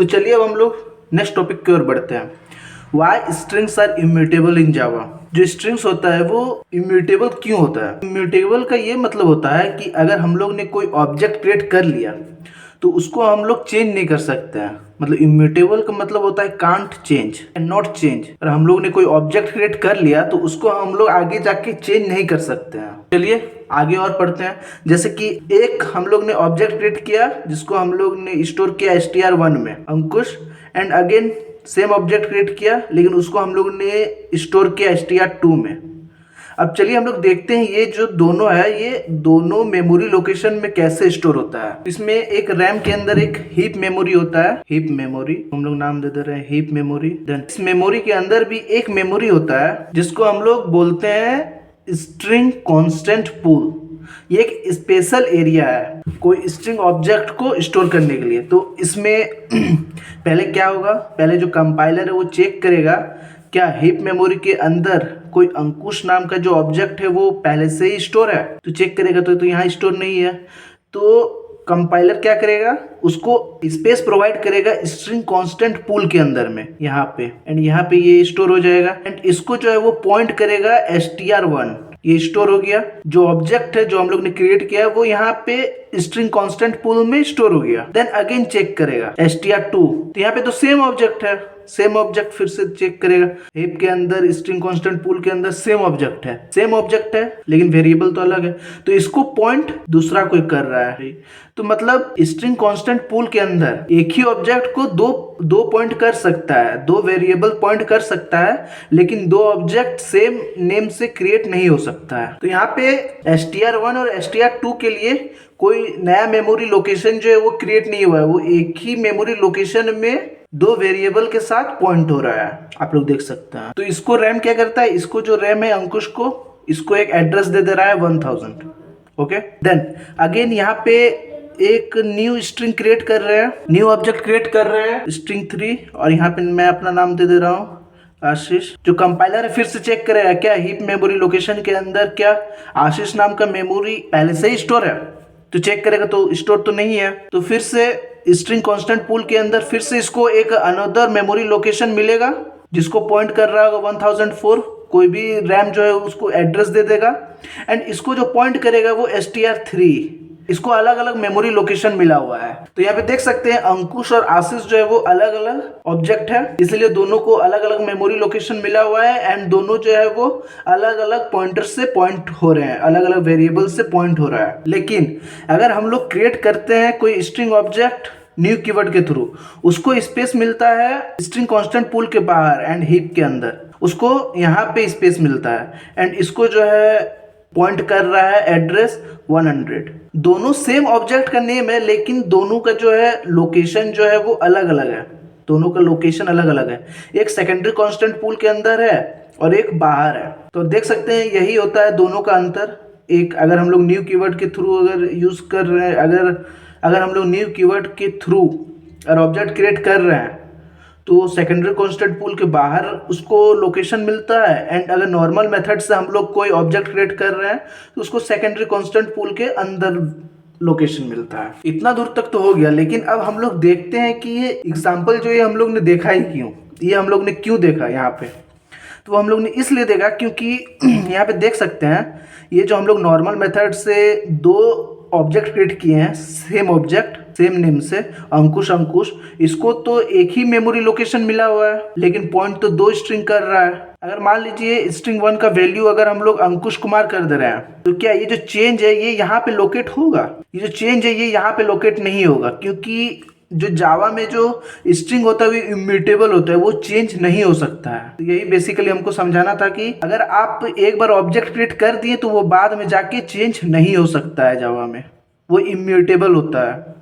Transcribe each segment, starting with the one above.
तो चलिए अब हम लोग नेक्स्ट टॉपिक की ओर बढ़ते हैं। वाई स्ट्रिंग्स आर इम्यूटेबल इन जावा। जो स्ट्रिंग्स होता है वो इम्यूटेबल क्यों होता है? इम्यूटेबल का ये मतलब होता है कि अगर हम लोग ने कोई ऑब्जेक्ट क्रिएट कर लिया तो उसको हम लोग चेंज नहीं कर सकते हैं। मतलब इम्यूटेबल का मतलब होता है can't change and not change. और हम लोग ने कोई ऑब्जेक्ट क्रिएट कर लिया तो उसको हम लोग आगे जाके चेंज नहीं कर सकते हैं। चलिए आगे और पढ़ते हैं। जैसे कि एक हम लोग ने ऑब्जेक्ट क्रिएट किया जिसको हम लोग ने स्टोर किया str1 में Ankush, and again same object create किया लेकिन उसको हम लोग ने स्टोर किया str2 में। अब चलिए हम लोग देखते हैं ये जो दोनों है ये दोनों मेमोरी लोकेशन में कैसे स्टोर होता है। इसमें एक रैम के अंदर एक हीप मेमोरी होता है, हीप मेमोरी हम लोग नाम दे रहे हैं हीप मेमोरी। देन इस मेमोरी के अंदर भी एक मेमोरी होता है जिसको हम लोग बोलते हैं स्ट्रिंग कांस्टेंट पूल। ये एक स्पेशल एरिया है कोई स्ट्रिंग ऑब्जेक्ट को स्टोर करने के लिए। तो इसमें पहले क्या होगा, पहले जो कंपाइलर है वो चेक करेगा क्या हीप मेमोरी के अंदर कोई अंकुश नाम का जो ऑब्जेक्ट है वो पहले से ही स्टोर है। तो चेक करेगा तो यहाँ स्टोर नहीं है। तो कंपाइलर क्या करेगा, उसको स्पेस प्रोवाइड करेगा स्ट्रिंग कांस्टेंट पूल के अंदर में यहाँ पे, एंड यहाँ पे ये स्टोर हो जाएगा। एंड इसको जो है वो पॉइंट करेगा str1। ये स्टोर हो गया। जो ऑब्जेक्ट है जो हम लोग ने क्रिएट किया है वो यहाँ पे स्ट्रिंग कांस्टेंट पूल में स्टोर हो गया। देन अगेन चेक करेगा str2। तो यहाँ पे तो सेम ऑब्जेक्ट है, सेम ऑब्जेक्ट फिर से चेक करेगा। हीप के अंदर स्ट्रिंग कांस्टेंट पूल के अंदर सेम ऑब्जेक्ट है, सेम ऑब्जेक्ट है लेकिन वेरिएबल तो अलग है। तो इसको पॉइंट दूसरा कोई कर रहा है। तो मतलब स्ट्रिंग कांस्टेंट पूल के अंदर एक ही ऑब्जेक्ट को दो पॉइंट कर सकता है, दो वेरिएबल पॉइंट कर सकता है, लेकिन दो ऑब्जेक्ट सेम नेम से क्रिएट नहीं हो सकता है। तो यहाँ पे str1 और str2 के लिए कोई नया मेमोरी लोकेशन जो है वो क्रिएट नहीं हुआ है। वो एक ही मेमोरी लोकेशन में दो वेरिएबल के साथ पॉइंट हो रहा है, आप लोग देख सकते हैं। तो इसको रैम क्या करता है, इसको जो रैम है अंकुश को, इसको एक एड्रेस दे रहा है 1000। ओके, देन अगेन यहाँ पे एक न्यू स्ट्रिंग क्रिएट कर रहे हैं, न्यू ऑब्जेक्ट क्रिएट कर रहे हैं स्ट्रिंग 3, और यहाँ पे मैं अपना नाम दे रहा हूँ आशीष। जो कंपाइलर है फिर से चेक करेगा क्या हीप मेमोरी लोकेशन के अंदर क्या आशीष नाम का मेमोरी पहले से ही स्टोर है। तो चेक करेगा तो स्टोर तो नहीं है। तो फिर से स्ट्रिंग कांस्टेंट पूल के अंदर फिर से इसको एक अनदर मेमोरी लोकेशन मिलेगा जिसको पॉइंट कर रहा होगा 1004। कोई भी रैम जो है उसको एड्रेस दे देगा, एंड इसको जो पॉइंट करेगा वो str3। इसको अलग अलग मेमोरी लोकेशन मिला हुआ है। तो यहाँ पे देख सकते हैं अंकुश और आशीष जो है वो अलग अलग ऑब्जेक्ट है, इसलिए दोनों को अलग अलग मेमोरी लोकेशन मिला हुआ है, एंड दोनों जो है वो अलग अलग पॉइंटर से पॉइंट हो रहे हैं, अलग अलग वेरिएबल से पॉइंट हो रहा है। लेकिन अगर हम लोग क्रिएट करते हैं कोई स्ट्रिंग ऑब्जेक्ट न्यू कीवर्ड के थ्रू, उसको स्पेस मिलता है स्ट्रिंग कांस्टेंट पूल के बाहर एंड हीप के अंदर, उसको यहाँ पे स्पेस मिलता है, एंड इसको जो है पॉइंट कर रहा है एड्रेस 100। दोनों सेम ऑब्जेक्ट का नेम है लेकिन दोनों का जो है लोकेशन जो है वो अलग अलग है, दोनों का लोकेशन अलग अलग है। एक सेकेंडरी कांस्टेंट पूल के अंदर है और एक बाहर है। तो देख सकते हैं यही होता है दोनों का अंतर। एक अगर हम लोग न्यू कीवर्ड के थ्रू अगर यूज कर रहे हैं, अगर हम लोग न्यू कीवर्ड के थ्रू अगर ऑब्जेक्ट क्रिएट कर रहे हैं तो सेकेंडरी कांस्टेंट पूल के बाहर उसको लोकेशन मिलता है, एंड अगर नॉर्मल मेथड से हम लोग कोई ऑब्जेक्ट क्रिएट कर रहे हैं तो उसको सेकेंडरी कांस्टेंट पूल के अंदर लोकेशन मिलता है। इतना दूर तक तो हो गया, लेकिन अब हम लोग देखते हैं कि ये एग्जाम्पल जो ये हम लोग ने देखा ही क्यों, ये हम लोग ने क्यों देखा यहाँ पे। तो हम लोग ने इसलिए देखा क्योंकि यहाँ पे देख सकते हैं ये जो हम लोग नॉर्मल मेथड से दो ऑब्जेक्ट क्रिएट किए हैं, सेम ऑब्जेक्ट सेम नेम से अंकुश अंकुश, इसको तो एक ही मेमोरी लोकेशन मिला हुआ है लेकिन पॉइंट तो दो स्ट्रिंग कर रहा है। अगर मान लीजिए स्ट्रिंग 1 का वैल्यू अगर हम लोग अंकुश कुमार कर दे रहे हैं तो क्या ये जो चेंज है ये यहाँ पे लोकेट होगा? ये जो चेंज है ये यहाँ पे लोकेट नहीं होगा, क्योंकि जो जावा में जो स्ट्रिंग होता है वो इम्यूटेबल होता है, वो चेंज नहीं हो सकता है। तो यही बेसिकली हमको समझाना था कि अगर आप एक बार ऑब्जेक्ट क्रिएट कर दिए तो वो बाद में जाके चेंज नहीं हो सकता है जावा में, वो इम्यूटेबल होता है।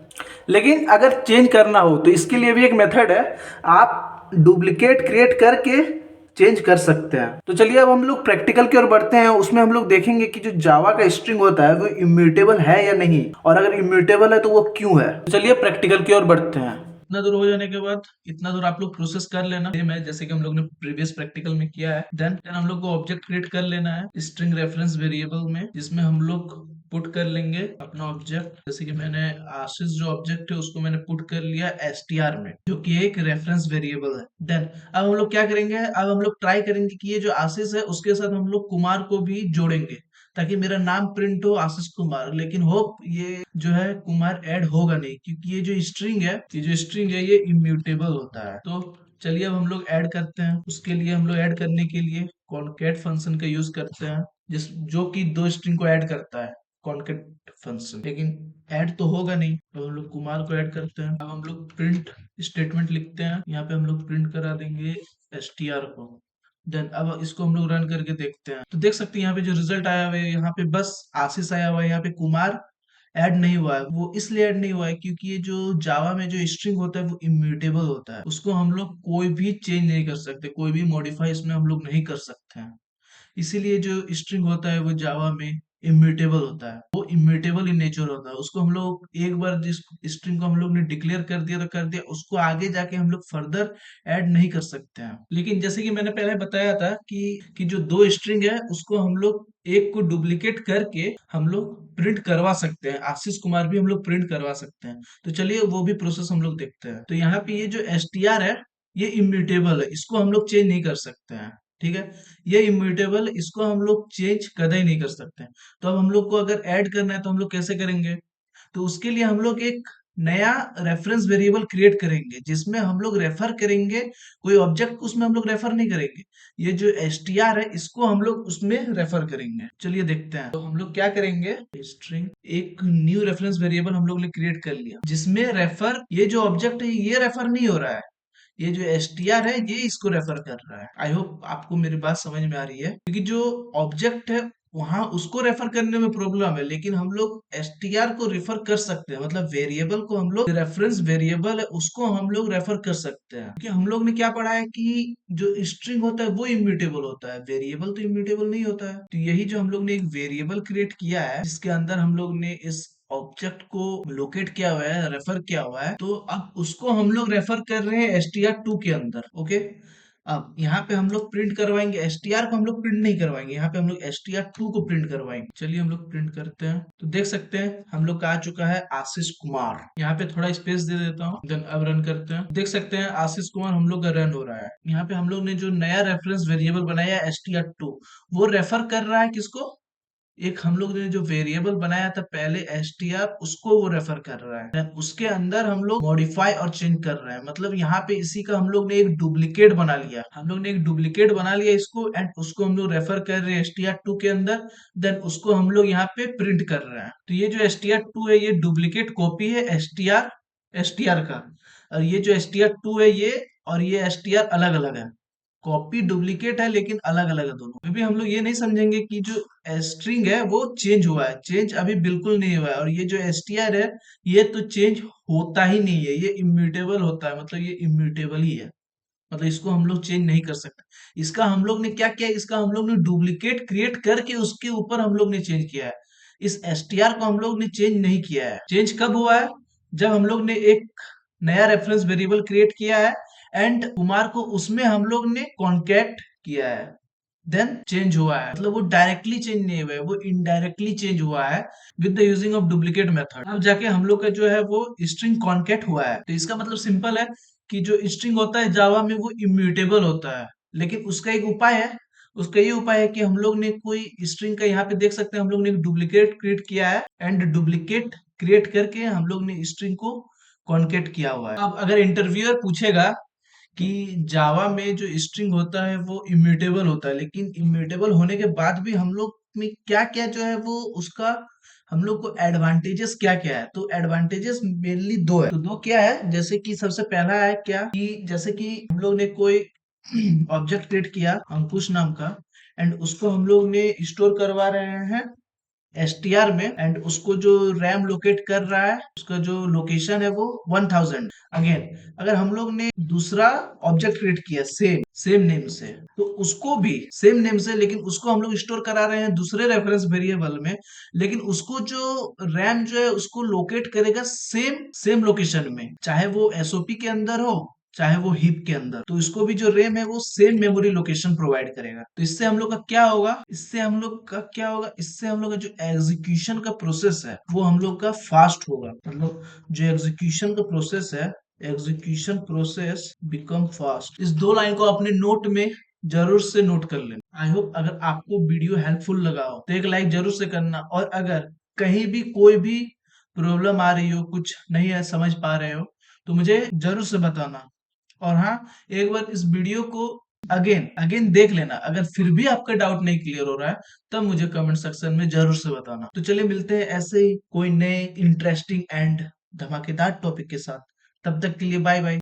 लेकिन अगर चेंज करना हो तो इसके लिए भी एक मेथड है, आप डुप्लीकेट क्रिएट करके चेंज कर सकते हैं। तो चलिए अब हम लोग प्रैक्टिकल की ओर बढ़ते हैं। उसमें हम लोग देखेंगे कि जो जावा का स्ट्रिंग होता है वो इम्यूटेबल है या नहीं, और अगर इम्यूटेबल है तो वो क्यों है। तो चलिए प्रैक्टिकल की ओर बढ़ते हैं। इतना दूर हो जाने के बाद इतना दूर आप लोग प्रोसेस कर लेना सेम है जैसे कि हम लोग ने प्रीवियस प्रैक्टिकल में किया है। देन हम लोग को ऑब्जेक्ट क्रिएट कर लेना है स्ट्रिंग रेफरेंस वेरिएबल में, जिसमें हम लोग पुट कर लेंगे अपना ऑब्जेक्ट। जैसे कि मैंने आशीष जो ऑब्जेक्ट है उसको मैंने पुट कर लिया str में, जो कि एक रेफरेंस वेरिएबल है। देन अब हम लोग क्या करेंगे, अब हम लोग ट्राई करेंगे कि ये जो आशीष है उसके साथ हम लोग कुमार को भी जोड़ेंगे, ताकि मेरा नाम प्रिंट हो आशीष कुमार। लेकिन होप ये जो है कुमार ऐड होगा नहीं, क्योंकि ये इम्यूटेबल होता है। तो चलिए अब हम लोग ऐड करते हैं। उसके लिए हम लोग ऐड करने के लिए कॉनकैट फंक्शन का यूज करते हैं, जिस जो कि दो स्ट्रिंग को ऐड करता है, कॉनकैट फंक्शन। लेकिन ऐड तो होगा नहीं, तो हम लोग कुमार को ऐड करते हैं। अब हम लोग प्रिंट स्टेटमेंट लिखते हैं, यहाँ पे हम लोग प्रिंट करा देंगे str को। देन अब इसको हम लोग रन करके देखते हैं, तो देख सकते हैं यहाँ पे जो रिजल्ट आया हुआ है, यहाँ पे बस आशीष आया हुआ है, यहाँ पे कुमार ऐड नहीं हुआ है। वो इसलिए ऐड नहीं हुआ है क्योंकि ये जो जावा में जो स्ट्रिंग होता है वो इम्यूटेबल होता है, उसको हम लोग कोई भी चेंज नहीं कर सकते, कोई भी मॉडिफाई इसमें हम लोग नहीं कर सकते हैं। इसीलिए जो स्ट्रिंग होता है वो जावा में इम्यूटेबल होता है, वो इम्यूटेबल इन नेचर होता है। उसको हम लोग एक बार जिस स्ट्रिंग को हम लोग ने डिक्लेयर कर दिया तो कर दिया, उसको आगे जाके हम लोग फर्दर ऐड नहीं कर सकते हैं। लेकिन जैसे कि मैंने पहले बताया था कि जो दो स्ट्रिंग है उसको हम लोग एक को डुप्लीकेट करके हम लोग प्रिंट करवा सकते हैं, आशीष कुमार भी हम लोग प्रिंट करवा सकते हैं। तो चलिए वो भी प्रोसेस हम लोग देखते हैं। तो यहाँ पे ये जो str है ये इम्यूटेबल है, इसको हम लोग चेंज नहीं कर सकते हैं, ठीक है। ये इम्यूटेबल, इसको हम लोग चेंज कदे ही नहीं कर सकते। तो अब हम लोग को अगर ऐड करना है तो हम लोग कैसे करेंगे, तो उसके लिए हम लोग एक नया रेफरेंस वेरिएबल क्रिएट करेंगे, जिसमें हम लोग रेफर करेंगे कोई ऑब्जेक्ट, उसमें हम लोग रेफर नहीं करेंगे। ये जो str है इसको हम लोग उसमें रेफर करेंगे। चलिए देखते हैं। तो हम लोग क्या करेंगे, स्ट्रिंग एक न्यू रेफरेंस वेरिएबल हम लोग ने क्रिएट कर लिया, जिसमें रेफर, ये जो ऑब्जेक्ट है ये रेफर नहीं हो रहा है, ये जो str है ये इसको रेफर कर रहा है। आई होप आपको मेरी बात समझ में आ रही है, क्योंकि जो ऑब्जेक्ट है वहां उसको रेफर करने में प्रॉब्लम है, लेकिन हम लोग str को रेफर कर सकते हैं। मतलब वेरिएबल को हम लोग, रेफरेंस वेरिएबल है उसको हम लोग रेफर कर सकते हैं, क्योंकि हम लोग ने क्या पढ़ा है कि जो स्ट्रिंग होता है वो इम्यूटेबल होता है, वेरिएबल तो इम्यूटेबल नहीं होता है। तो यही जो हम लोग ने एक वेरिएबल क्रिएट किया है, जिसके अंदर हम लोग ने इस ऑब्जेक्ट को लोकेट किया हुआ है, रेफर किया हुआ है, तो अब उसको हम लोग रेफर कर रहे हैं str2 के अंदर। ओके, अब यहाँ पे हम लोग प्रिंट करवाएंगे, str को हम लोग प्रिंट नहीं करवाएंगे, यहाँ पे हम लोग str2 को प्रिंट करवाएंगे। चलिए हम लोग प्रिंट करते हैं, तो देख सकते हैं हम लोग का आ चुका है आशीष कुमार। यहाँ पे थोड़ा स्पेस दे देता हूँ, देन अब रन करते हैं। देख सकते हैं आशीष कुमार हम लोग का रन हो रहा है। यहाँ पे हम लोग ने जो नया रेफरेंस वेरिएबल बनाया है str2, वो रेफर कर रहा है किसको, एक हम लोग ने जो वेरिएबल बनाया था पहले str, उसको वो रेफर कर रहा है। Then उसके अंदर हम लोग मॉडिफाई और चेंज कर रहे हैं, मतलब यहाँ पे इसी का हम लोग ने एक डुप्लीकेट बना लिया, इसको, एंड उसको हम लोग रेफर कर रहे हैं str2 के अंदर। देन उसको हम लोग यहाँ पे प्रिंट कर रहे हैं। तो ये जो str2 है ये डुप्लीकेट कॉपी है str का, और ये जो str2 है ये, और ये str अलग अलग है, कॉपी डुप्लीकेट है लेकिन अलग अलग है दोनों। अभी हम लोग ये नहीं समझेंगे कि जो स्ट्रिंग है वो चेंज हुआ है, चेंज अभी बिल्कुल नहीं हुआ है। और ये जो str है ये तो चेंज होता ही नहीं है, ये इम्यूटेबल होता है, मतलब ये इम्यूटेबल ही है, मतलब इसको हम लोग चेंज नहीं कर सकते। इसका हम लोग ने क्या किया, इसका हम लोग ने डुप्लीकेट क्रिएट करके उसके ऊपर हम लोग ने चेंज किया है। इस str को हम लोग ने चेंज नहीं किया है। चेंज कब हुआ है, जब हम लोग ने एक नया रेफरेंस वेरिएबल क्रिएट किया है एंड कुमार को उसमें हम लोग ने कॉन्कैट किया है, देन चेंज हुआ है। मतलब वो डायरेक्टली चेंज नहीं हुआ है, वो इनडायरेक्टली चेंज हुआ है with the using of duplicate method. अब जाके हम लोग का जो है वो स्ट्रिंग कॉन्कैट हुआ है। तो इसका मतलब सिंपल है कि जो स्ट्रिंग होता है जावा में वो इम्यूटेबल होता है, लेकिन उसका एक उपाय है। उसका ये उपाय है कि हम लोग ने कोई स्ट्रिंग का, यहाँ पे देख सकते हैं हम लोग ने एक डुप्लीकेट क्रिएट किया है, एंड डुप्लीकेट क्रिएट करके हम लोग ने स्ट्रिंग को कॉन्केट किया हुआ है। अब अगर इंटरव्यूअर पूछेगा कि जावा में जो स्ट्रिंग होता है वो इम्यूटेबल होता है, लेकिन इम्यूटेबल होने के बाद भी हम लोग में क्या क्या जो है वो उसका, हम लोग को एडवांटेजेस क्या क्या है, तो एडवांटेजेस मेनली दो है। तो दो क्या है, जैसे कि सबसे पहला है क्या कि जैसे कि हम लोग ने कोई ऑब्जेक्ट क्रिएट किया अंकुश नाम का, एंड उसको हम लोग ने स्टोर करवा रहे हैं STR में, एंड उसको जो रैम लोकेट कर रहा है उसका जो लोकेशन है वो 1000। अगेन अगर हम लोग ने दूसरा ऑब्जेक्ट क्रिएट किया सेम नेम से, तो उसको भी सेम नेम से, लेकिन उसको हम लोग स्टोर करा रहे हैं दूसरे रेफरेंस वेरिएबल में, लेकिन उसको जो रैम जो है उसको लोकेट करेगा सेम लोकेशन में, चाहे वो SOP के अंदर हो चाहे वो हीप के अंदर। तो इसको भी जो रैम है वो सेम मेमोरी लोकेशन प्रोवाइड करेगा। तो इससे हम लोग का क्या होगा, इससे हम लोग का जो एग्जीक्यूशन का प्रोसेस है वो हम लोग का फास्ट होगा। मतलब जो एग्जीक्यूशन का प्रोसेस है, एग्जीक्यूशन प्रोसेस बिकम फास्ट। इस दो लाइन को अपने नोट में जरूर से नोट कर लेना। आई होप अगर आपको वीडियो हेल्पफुल लगा हो तो एक लाइक जरूर से करना, और अगर कहीं भी कोई भी प्रॉब्लम आ रही हो, कुछ नहीं है समझ पा रहे हो, तो मुझे जरूर से बताना। और हाँ, एक बार इस वीडियो को अगेन अगेन देख लेना। अगर फिर भी आपका डाउट नहीं क्लियर हो रहा है तब मुझे कमेंट सेक्शन में जरूर से बताना। तो चलिए मिलते हैं ऐसे ही कोई नए इंटरेस्टिंग एंड धमाकेदार टॉपिक के साथ। तब तक के लिए बाय बाय।